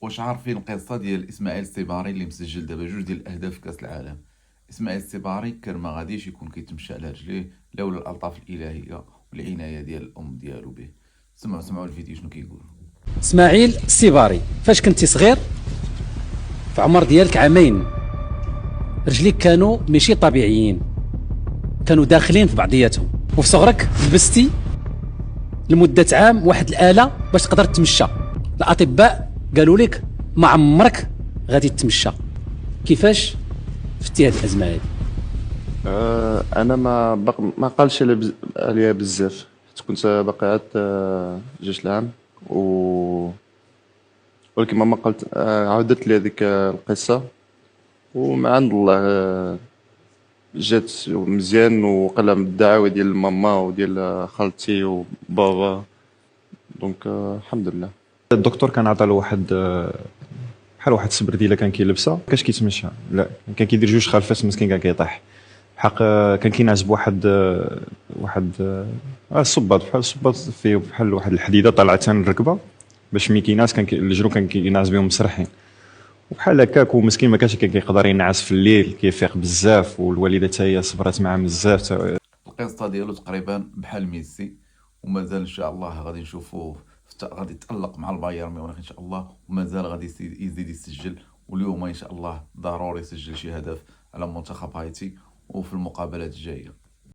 واش عارفين القصه ديال اسماعيل السيباري اللي مسجل دابا جوج ديال الاهداف في كاس العالم؟ اسماعيل السيباري كان ما غاديش يكون كيتمشى على رجليه لولا الالطاف الالهيه والعنايه ديال الام ديالو به. سمعوا الفيديو شنو كيقول. اسماعيل السيباري، فاش كنتي صغير في عمر ديالك عامين، رجليك كانوا ماشي طبيعيين، كانوا داخلين في بعضياتهم، وفي صغرك لبستي لمدة عام واحد الآلة باش تقدر تمشى. الأطباء قالوا لك ما عمرك غادي تمشى. كيفاش فتي هاد الأزمة هادي؟ انا ما قالش عليا بزاف، حيت كنت باقي عاد جيش العام ولكن ماما قالت عاودت لي هذيك القصه، ومع عند الله جات مزيان، وقلها من الدعاوي ديال ماما وديال خالتي وبابا، دونك الحمد لله. الدكتور كان عطى له واحد بحال واحد السبرديله كان كيلبسها، كاش كيتمشى، لا كان كيدير جوج خلفات مسكين كان كيطيح حق. كان كينعس بواحد الصباط، بحال الصباط فيه بحال واحد الحديده طالعه حتى الركبه، باش ملي كينعس كان الجرو كان كينعس بهم مسرحين وبحال هكاك، ومسكين ما كانش كيقدر ينعس في الليل، كيفيق بزاف، والوالده حتى هي صبرات معاه بزاف. القصه ديالو تقريبا بحال ميسي، ومازال ان شاء الله غادي نشوفوه غادي يتالق مع البايرن ميونخ ان شاء الله، ومازال غادي يزيد يسجل، واليوم ان شاء الله ضروري يسجل شي هدف على منتخب هايتي وفي المقابلات الجايه.